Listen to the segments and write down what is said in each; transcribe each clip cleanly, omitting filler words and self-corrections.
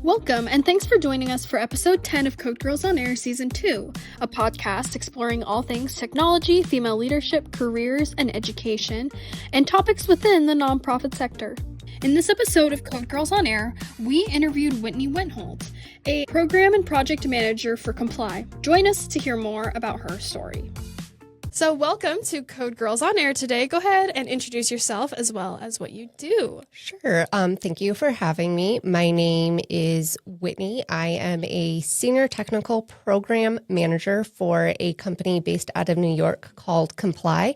Welcome, and thanks for joining us for episode 10 of Code Girls on Air Season 2, a podcast exploring all things technology, female leadership, careers, and education, and topics within the nonprofit sector. In this episode of Code Girls on Air, we interviewed Whitney Wenthold, a program and project manager for Comply. Join us to hear more about her story. So welcome to Code Girls on Air today. Go ahead and introduce yourself as well as what you do. Sure. Thank you for having me. My name is Whitney. I am a senior technical program manager for a company based out of New York called Comply.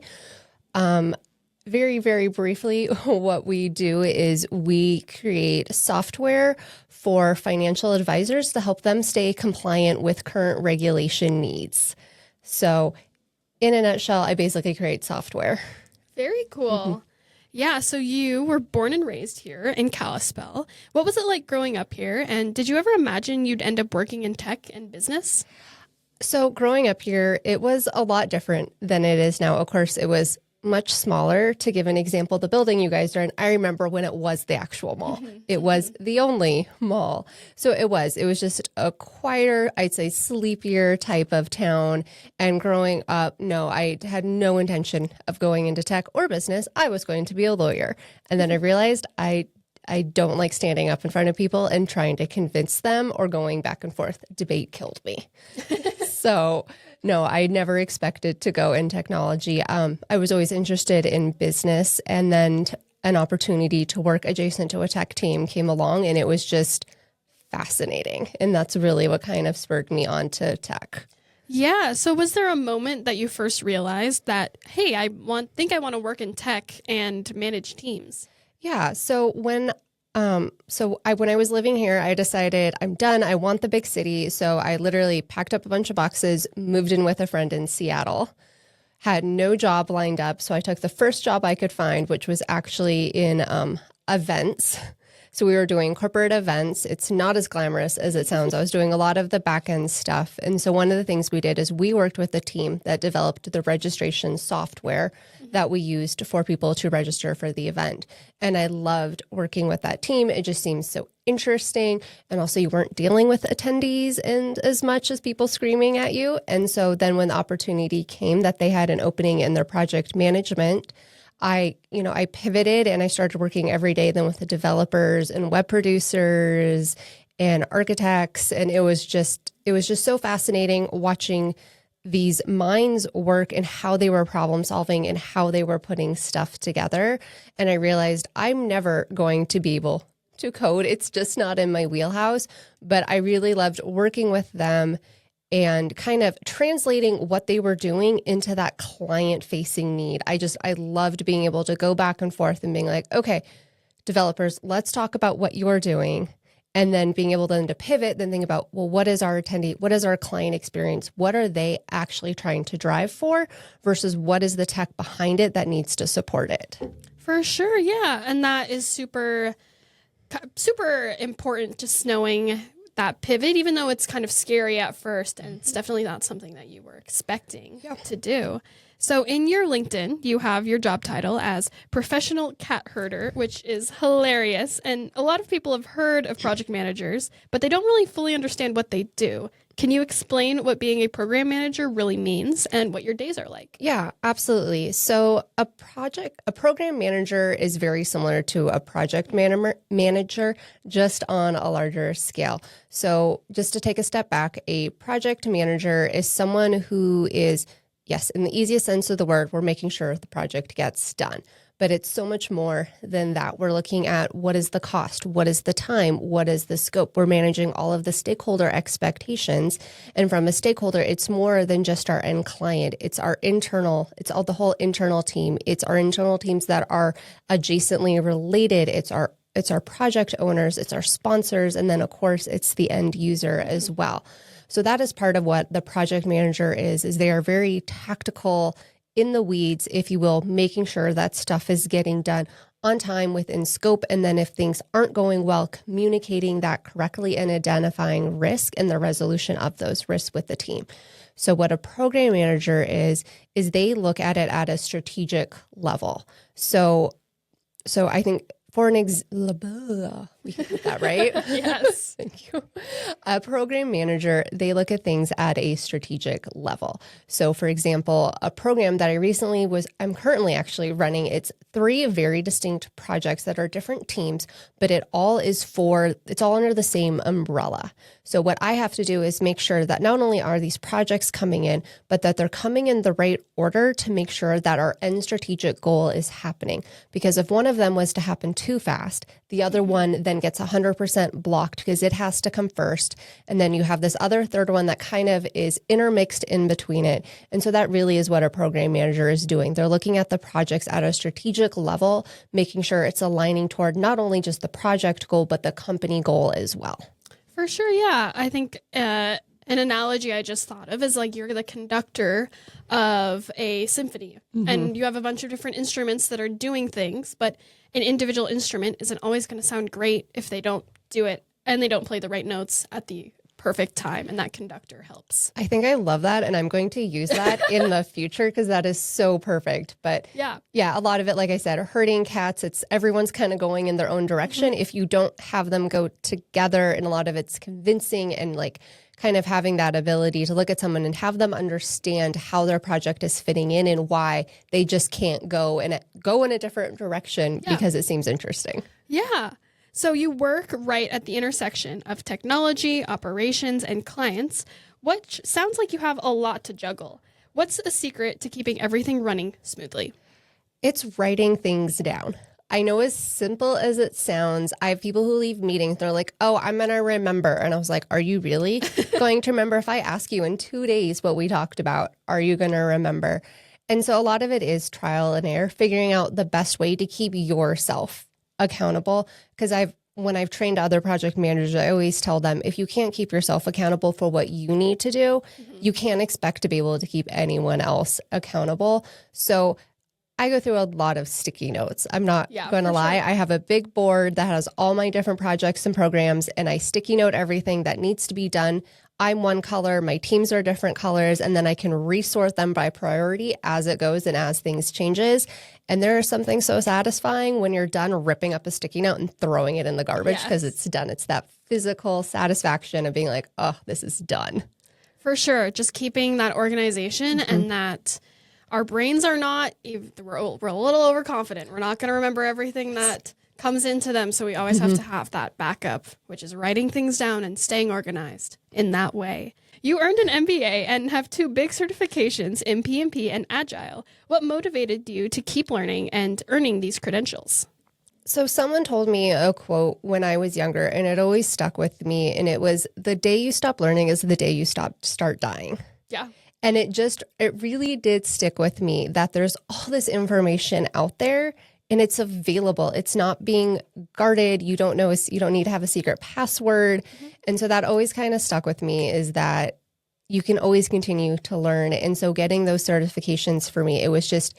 Very, very briefly, what we do is we create software for financial advisors to help them stay compliant with current regulation needs. So in a nutshell, I basically create software. Very cool. Mm-hmm. Yeah, so you were born and raised here in Kalispell. What was it like growing up here? And did you ever imagine you'd end up working in tech and business? So growing up here, it was a lot different than it is now. Of course, it was much smaller. To give an example, the building you guys are in, I remember when it was the actual mall. Mm-hmm. It was the only mall. So it was just a quieter, I'd say sleepier type of town. And growing up, no, I had no intention of going into tech or business. I was going to be a lawyer. And then I realized I don't like standing up in front of people and trying to convince them or going back and forth. Debate killed me. So no, I never expected to go in technology. I was always interested in business, and then an opportunity to work adjacent to a tech team came along, and it was just fascinating. And that's really what kind of spurred me on to tech. Yeah. So was there a moment that you first realized that, hey, I think I want to work in tech and manage teams? Yeah. So when I was living here, I decided I'm done. I want the big city. So I literally packed up a bunch of boxes, moved in with a friend in Seattle, had no job lined up. So I took the first job I could find, which was actually in events. So we were doing corporate events. It's not as glamorous as it sounds. I was doing a lot of the back end stuff. And so one of the things we did is we worked with a team that developed the registration software that we used for people to register for the event. And I loved working with that team. It just seems so interesting. And also you weren't dealing with attendees and as much as people screaming at you. And so then when the opportunity came that they had an opening in their project management, I pivoted and I started working every day then with the developers and web producers and architects. And it was just so fascinating watching these minds work and how they were problem solving and how they were putting stuff together. And I realized I'm never going to be able to code. It's just not in my wheelhouse, but I really loved working with them and kind of translating what they were doing into that client-facing need. I loved being able to go back and forth and being like, okay, developers, let's talk about what you're doing. And then being able then to pivot, then think about, well, what is our attendee? What is our client experience? What are they actually trying to drive for versus what is the tech behind it that needs to support it? For sure, yeah. And that is super, super important, just knowing that pivot, even though it's kind of scary at first, and it's definitely not something that you were expecting to do. So in your LinkedIn, you have your job title as professional cat herder, which is hilarious. And a lot of people have heard of project managers, but they don't really fully understand what they do. Can you explain what being a program manager really means and what your days are like? Yeah, absolutely. So a program manager is very similar to a project manager, just on a larger scale. So just to take a step back, a project manager is someone who is, yes, in the easiest sense of the word, we're making sure the project gets done. But it's so much more than that. We're looking at what is the cost, what is the time, what is the scope. We're managing all of the stakeholder expectations. And from a stakeholder, it's more than just our end client. It's the whole internal team. It's our internal teams that are adjacently related. It's our project owners, it's our sponsors, and then of course it's the end user as well. So that is part of what the project manager is they are very tactical, in the weeds, if you will, making sure that stuff is getting done on time within scope. And then if things aren't going well, communicating that correctly and identifying risk and the resolution of those risks with the team. So what a program manager is they look at it at a strategic level. So I think for an example, We can put that, right? Yes. Thank you. A program manager, they look at things at a strategic level. So for example, a program that I'm currently actually running, it's 3 very distinct projects that are different teams, but it's all under the same umbrella. So what I have to do is make sure that not only are these projects coming in, but that they're coming in the right order to make sure that our end strategic goal is happening. Because if one of them was to happen too fast, the other one then gets 100% blocked because it has to come first. And then you have this other third one that kind of is intermixed in between it. And so that really is what a program manager is doing. They're looking at the projects at a strategic level, making sure it's aligning toward not only just the project goal, but the company goal as well. For sure, yeah. I think an analogy I just thought of is like you're the conductor of a symphony, and you have a bunch of different instruments that are doing things, but an individual instrument isn't always going to sound great if they don't do it and they don't play the right notes at the perfect time, and that conductor helps. I think I love that, and I'm going to use that in the future because that is so perfect. But yeah, a lot of it, like I said, herding cats, everyone's kind of going in their own direction. If you don't have them go together, and a lot of it's convincing and like kind of having that ability to look at someone and have them understand how their project is fitting in and why they just can't go in a different direction because it seems interesting. Yeah. So you work right at the intersection of technology, operations, and clients, which sounds like you have a lot to juggle. What's the secret to keeping everything running smoothly? It's writing things down. I know as simple as it sounds, I have people who leave meetings, they're like, oh, I'm going to remember. And I was like, are you really going to remember? If I ask you in 2 days what we talked about, are you going to remember? And so a lot of it is trial and error, figuring out the best way to keep yourself accountable. Because when I've trained other project managers, I always tell them, if you can't keep yourself accountable for what you need to do, you can't expect to be able to keep anyone else accountable. So I go through a lot of sticky notes. I'm not going to lie. Sure. I have a big board that has all my different projects and programs, and I sticky note everything that needs to be done. I'm one color, my teams are different colors, and then I can resort them by priority as it goes and as things changes. And there is something so satisfying when you're done ripping up a sticky note and throwing it in the garbage because it's done. It's that physical satisfaction of being like, oh, this is done. For sure. Just keeping that organization and that our brains are not, we're a little overconfident. We're not going to remember everything that comes into them. So we always have to have that backup, which is writing things down and staying organized in that way. You earned an MBA and have 2 big certifications in PMP and Agile. What motivated you to keep learning and earning these credentials? So someone told me a quote when I was younger, and it always stuck with me. And it was, the day you stop learning is the day you start dying. Yeah. And it really did stick with me that there's all this information out there and it's available. It's not being guarded. You don't need to have a secret password. And so that always kind of stuck with me, is that you can always continue to learn. And so getting those certifications for me, it was just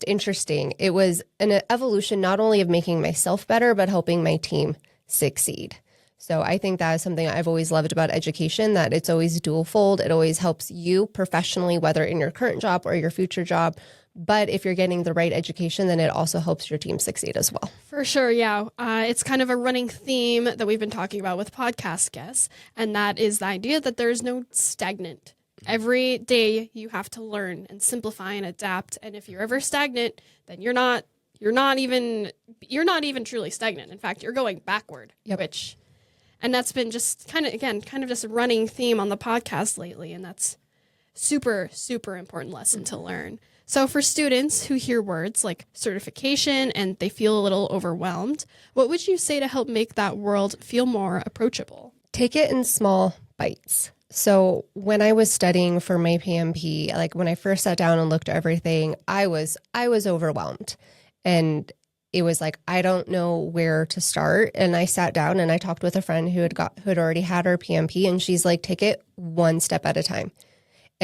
interesting. It was an evolution, not only of making myself better, but helping my team succeed. So I think that is something I've always loved about education, that it's always dual-fold. It always helps you professionally, whether in your current job or your future job. But if you're getting the right education, then it also helps your team succeed as well. For sure, yeah. It's kind of a running theme that we've been talking about with podcast guests, and that is the idea that there's no stagnant. Every day you have to learn and simplify and adapt. And if you're ever stagnant, then you're not even truly stagnant. In fact, you're going backward, and that's been just kind of just a running theme on the podcast lately. And that's super, super important lesson to learn. So for students who hear words like certification and they feel a little overwhelmed, what would you say to help make that world feel more approachable? Take it in small bites. So when I was studying for my PMP, like when I first sat down and looked at everything, I was overwhelmed. And it was like, I don't know where to start. And I sat down and I talked with a friend who had already had her PMP, and she's like, take it one step at a time.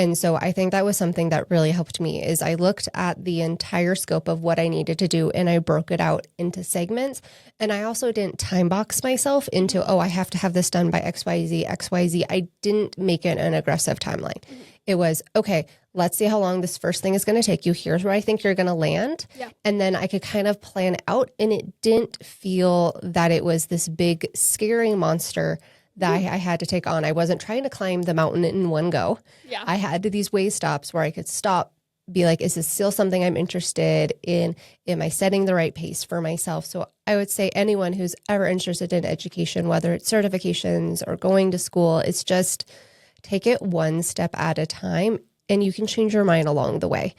And so I think that was something that really helped me is I looked at the entire scope of what I needed to do and I broke it out into segments. And I also didn't time box myself into, I have to have this done by XYZ, XYZ. I didn't make it an aggressive timeline. It was, okay, let's see how long this first thing is going to take you. Here's where I think you're going to land. Yeah. And then I could kind of plan out, and it didn't feel that it was this big, scary monster that I had to take on. I wasn't trying to climb the mountain in one go. Yeah. I had these way stops where I could stop, be like, is this still something I'm interested in? Am I setting the right pace for myself? So I would say anyone who's ever interested in education, whether it's certifications or going to school, it's just take it one step at a time, and you can change your mind along the way.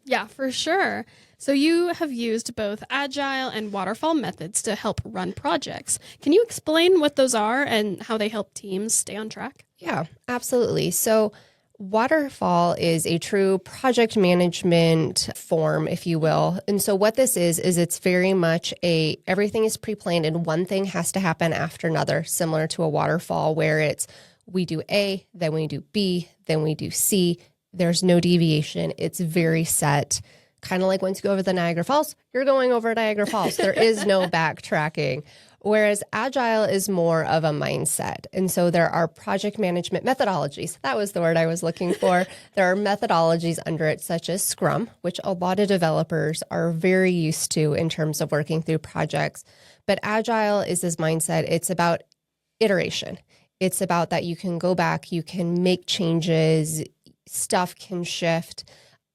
Yeah, for sure. So you have used both agile and waterfall methods to help run projects. Can you explain what those are and how they help teams stay on track? Yeah, absolutely. So waterfall is a true project management form, if you will. And so what this is it's very much everything is pre-planned and one thing has to happen after another, similar to a waterfall where it's we do A, then we do B, then we do C. There's no deviation. It's very set. Kind of like once you go over the Niagara Falls, you're going over Niagara Falls. There is no backtracking. Whereas agile is more of a mindset. And so there are project management methodologies. That was the word I was looking for. There are methodologies under it, such as Scrum, which a lot of developers are very used to in terms of working through projects. But agile is this mindset. It's about iteration. It's about that you can go back, you can make changes, stuff can shift.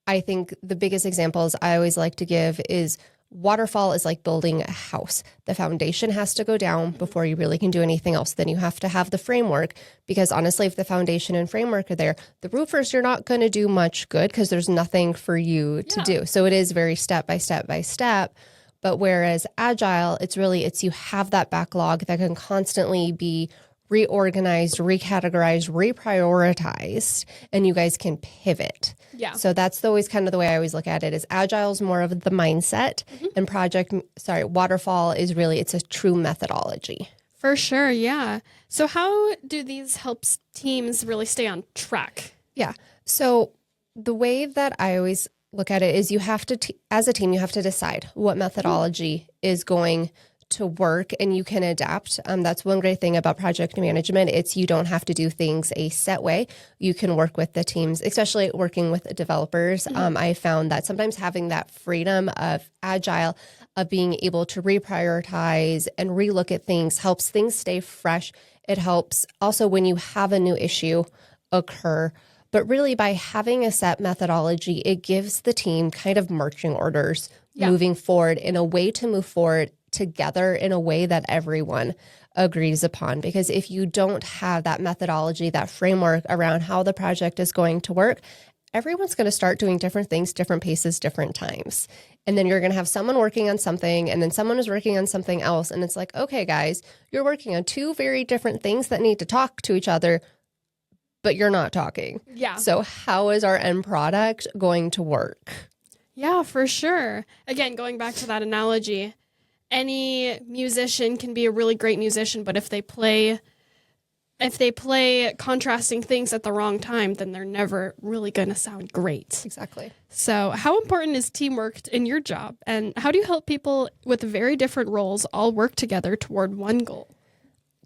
I think the biggest examples I always like to give is waterfall is like building a house. The foundation has to go down before you really can do anything else. Then you have to have the framework, because honestly, if the foundation and framework are there, the roofers, you're not going to do much good because there's nothing for you to do. So it is very step by step by step. But whereas agile, it's you have that backlog that can constantly be reorganized, recategorized, reprioritized, and you guys can pivot. Yeah. So that's always kind of the way I always look at it is agile is more of the mindset and waterfall is really, it's a true methodology. For sure. Yeah. So how do these help teams really stay on track? Yeah. So the way that I always look at it is you have to, as a team, you have to decide what methodology is going to work and you can adapt. That's one great thing about project management. It's you don't have to do things a set way. You can work with the teams, especially working with developers. I found that sometimes having that freedom of agile, of being able to reprioritize and relook at things helps things stay fresh. It helps also when you have a new issue occur. But really by having a set methodology, it gives the team kind of marching orders moving forward in a way to move forward together in a way that everyone agrees upon. Because if you don't have that methodology, that framework around how the project is going to work, everyone's going to start doing different things, different paces, different times. And then you're going to have someone working on something and then someone is working on something else. And it's like, okay, guys, you're working on two very different things that need to talk to each other, but you're not talking. Yeah. So how is our end product going to work? Yeah, for sure. Again, going back to that analogy, any musician can be a really great musician, but if they play contrasting things at the wrong time, then they're never really going to sound great. Exactly. So how important is teamwork in your job? And how do you help people with very different roles all work together toward one goal?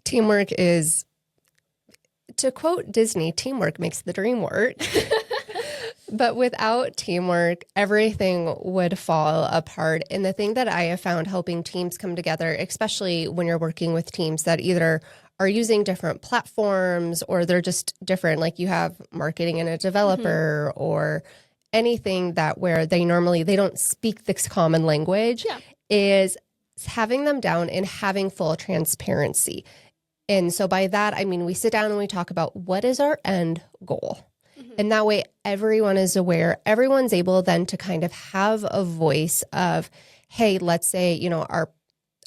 Teamwork is, to quote Disney, teamwork makes the dream work. But without teamwork, everything would fall apart. And the thing that I have found helping teams come together, especially when you're working with teams that either are using different platforms or they're just different, like you have marketing and a developer or anything that where they don't speak this common language, is having them down and having full transparency. And so by that, I mean, we sit down and we talk about what is our end goal. And that way everyone is aware, everyone's able then to kind of have a voice of, hey, let's say, you know,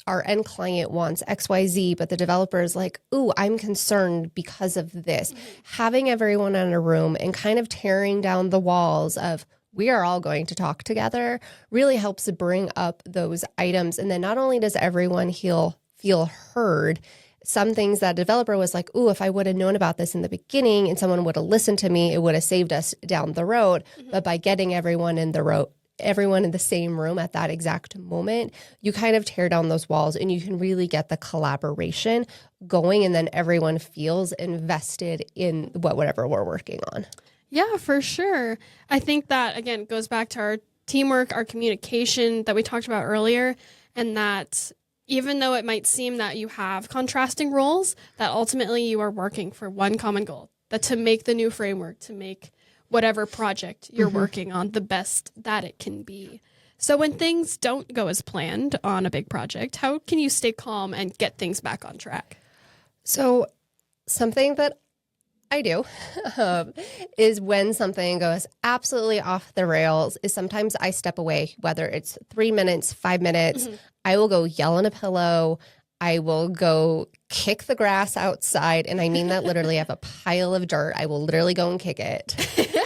our end client wants XYZ, but the developer is like, ooh, I'm concerned because of this. Having everyone in a room and kind of tearing down the walls of we are all going to talk together really helps bring up those items. And then not only does everyone feel heard, some things that a developer was like, ooh, if I would have known about this in the beginning and someone would have listened to me, it would have saved us down the road. But by getting everyone in the same room at that exact moment, you kind of tear down those walls and you can really get the collaboration going, and then everyone feels invested in whatever we're working on. Yeah, for sure. I think that, again, goes back to our teamwork, our communication that we talked about earlier, and that even though it might seem that you have contrasting roles, that ultimately you are working for one common goal, that to make the new framework, to make whatever project you're working on the best that it can be. So when things don't go as planned on a big project, how can you stay calm and get things back on track? So something that I do is when something goes absolutely off the rails is sometimes I step away, whether it's 3 minutes, 5 minutes, I will go yell in a pillow. I will go kick the grass outside. And I mean that literally. I have a pile of dirt. I will literally go and kick it.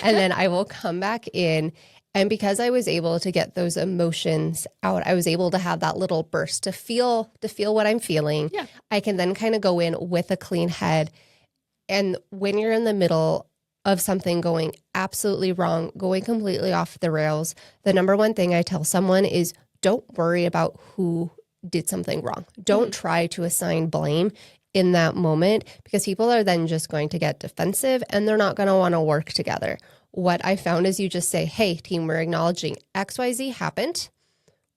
And then I will come back in. And because I was able to get those emotions out, I was able to have that little burst to feel what I'm feeling. Yeah. I can then kind of go in with a clean head. And when you're in the middle of something going absolutely wrong, going completely off the rails, the number one thing I tell someone is don't worry about who did something wrong. Don't try to assign blame in that moment, because people are then just going to get defensive and they're not going to want to work together. What I found is you just say, hey, team, we're acknowledging XYZ happened.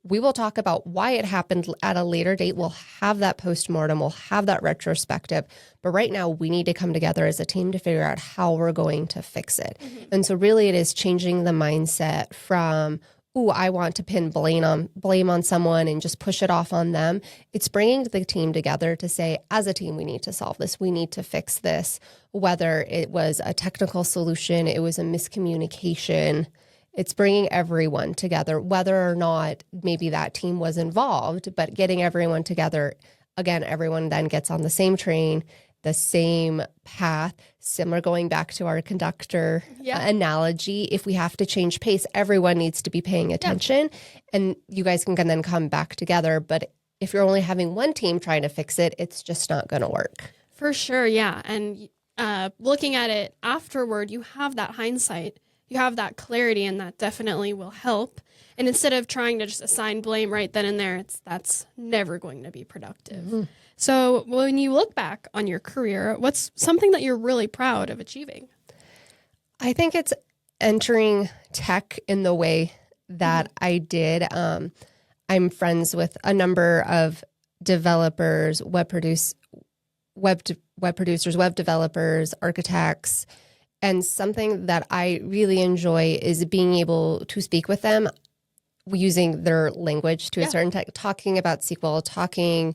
We will talk about why it happened at a later date. We'll have that postmortem. We'll have that retrospective. But right now, we need to come together as a team to figure out how we're going to fix it. And so really it is changing the mindset from, ooh, I want to pin blame on someone and just push it off on them. It's bringing the team together to say, as a team, we need to solve this. We need to fix this. Whether it was a technical solution, it was a miscommunication. It's bringing everyone together, whether or not maybe that team was involved, but getting everyone together. Again, everyone then gets on the same train, the same path. Similar, going back to our conductor analogy, if we have to change pace, everyone needs to be paying attention, and you guys can then come back together. But if you're only having one team trying to fix it, it's just not going to work. For sure, yeah. And looking at it afterward, you have that hindsight. You have that clarity, and that definitely will help. And instead of trying to just assign blame right then and there, that's never going to be productive. So when you look back on your career, what's something that you're really proud of achieving? I think it's entering tech in the way that I did. I'm friends with a number of developers, web producers, web developers, architects. And something that I really enjoy is being able to speak with them using their language to a certain tech, talking about SQL, talking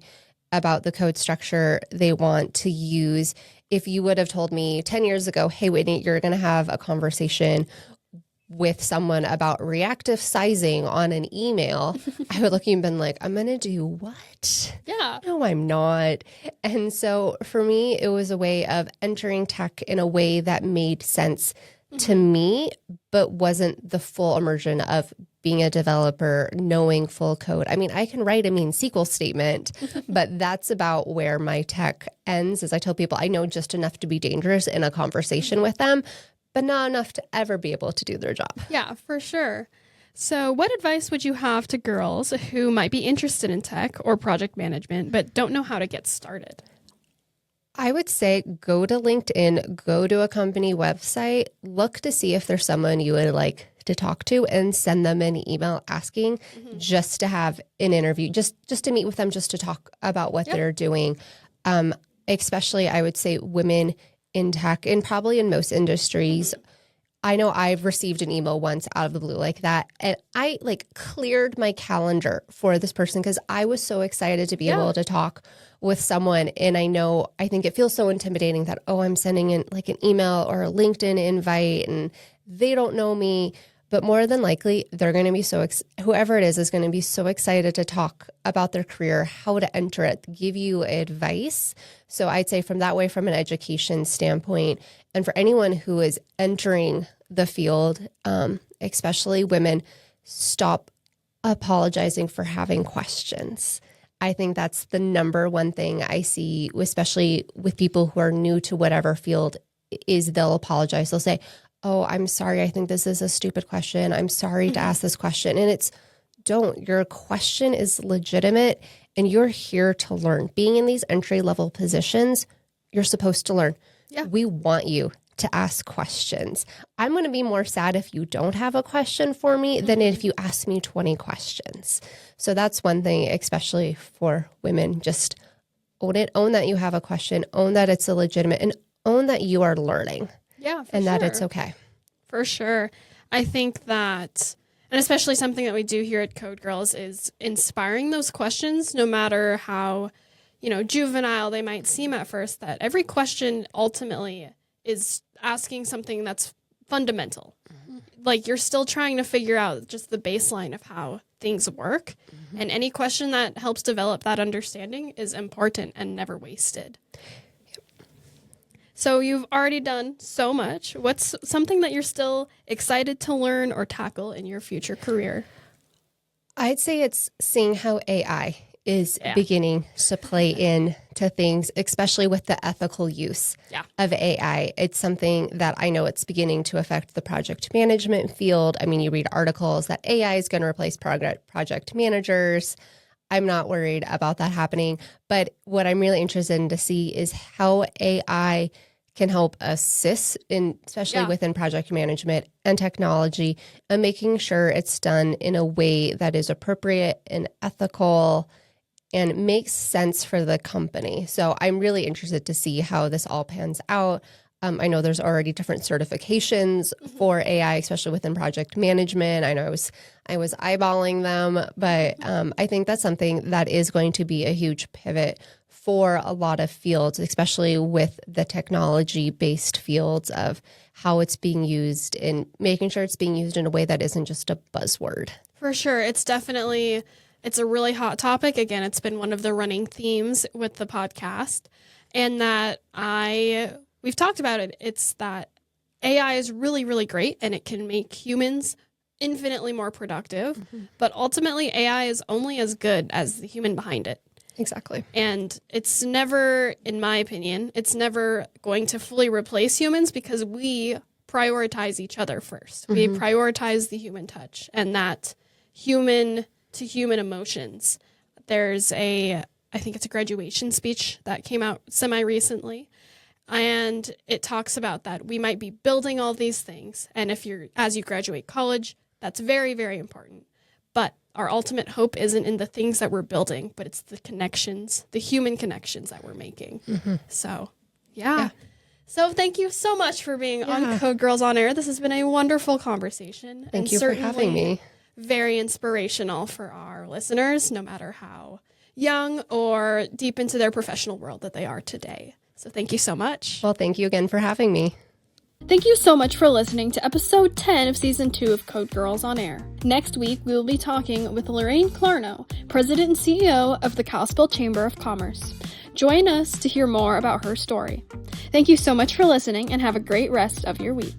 about the code structure they want to use. If you would have told me 10 years ago, hey, Whitney, you're going to have a conversation with someone about reactive sizing on an email, I would look at you and been like, I'm going to do what? Yeah. No, I'm not. And so for me, it was a way of entering tech in a way that made sense to me, but wasn't the full immersion of being a developer, knowing full code. I mean, I can write a mean SQL statement, but that's about where my tech ends. As I tell people, I know just enough to be dangerous in a conversation with them, but not enough to ever be able to do their job. Yeah, for sure. So what advice would you have to girls who might be interested in tech or project management, but don't know how to get started? I would say go to LinkedIn, go to a company website, look to see if there's someone you would like to talk to, and send them an email asking just to have an interview, just to meet with them, just to talk about what they're doing. Especially, I would say women in tech, and probably in most industries. I know I've received an email once out of the blue like that, and I cleared my calendar for this person because I was so excited to be able to talk with someone. And I think it feels so intimidating that, oh, I'm sending in an email or a LinkedIn invite and they don't know me. But more than likely, they're going to be whoever it is going to be so excited to talk about their career, how to enter it, give you advice. So I'd say from an education standpoint, and for anyone who is entering the field, especially women, stop apologizing for having questions. I think that's the number one thing I see, especially with people who are new to whatever field, is they'll apologize. They'll say, oh, I'm sorry. I think this is a stupid question. I'm sorry to ask this question. And don't. Your question is legitimate and you're here to learn. Being in these entry-level positions, you're supposed to learn. Yeah. We want you to ask questions. I'm going to be more sad if you don't have a question for me than if you ask me 20 questions. So that's one thing, especially for women. Just own it. Own that you have a question. Own that it's a legitimate, and own that you are learning. Yeah, for and sure. that it's okay. For sure. I think that, and especially something that we do here at Code Girls, is inspiring those questions, no matter how, juvenile they might seem at first, that every question ultimately is asking something that's fundamental. Mm-hmm. Like, you're still trying to figure out just the baseline of how things work. Mm-hmm. And any question that helps develop that understanding is important and never wasted. So you've already done so much. What's something that you're still excited to learn or tackle in your future career? I'd say it's seeing how AI is beginning to play into things, especially with the ethical use of AI. It's something that I know it's beginning to affect the project management field. I mean, you read articles that AI is going to replace project managers. I'm not worried about that happening. But what I'm really interested in to see is how AI can help assist especially within project management and technology, and making sure it's done in a way that is appropriate and ethical and makes sense for the company. So I'm really interested to see how this all pans out. I know there's already different certifications for AI, especially within project management. I know I was eyeballing them, but I think that's something that is going to be a huge pivot for a lot of fields, especially with the technology-based fields, of how it's being used and making sure it's being used in a way that isn't just a buzzword. For sure. It's a really hot topic. Again, it's been one of the running themes with the podcast, and that we've talked about it. It's that AI is really, really great, and it can make humans infinitely more productive. Mm-hmm. But ultimately, AI is only as good as the human behind it. Exactly. And it's never, in my opinion, it's never going to fully replace humans, because we prioritize each other first. Mm-hmm. We prioritize the human touch and that human to human emotions. There's I think it's a graduation speech that came out semi-recently. And it talks about that we might be building all these things. And as you graduate college, that's very, very important. But our ultimate hope isn't in the things that we're building, but it's the connections, the human connections that we're making. Mm-hmm. So, yeah. So thank you so much for being on Code Girls on Air. This has been a wonderful conversation. Thank you for having me. Very inspirational for our listeners, no matter how young or deep into their professional world that they are today. So thank you so much. Well, thank you again for having me. Thank you so much for listening to episode 10 of season 2 of Code Girls on Air. Next week, we will be talking with Lorraine Clarno, President and CEO of the Kalispell Chamber of Commerce. Join us to hear more about her story. Thank you so much for listening, and have a great rest of your week.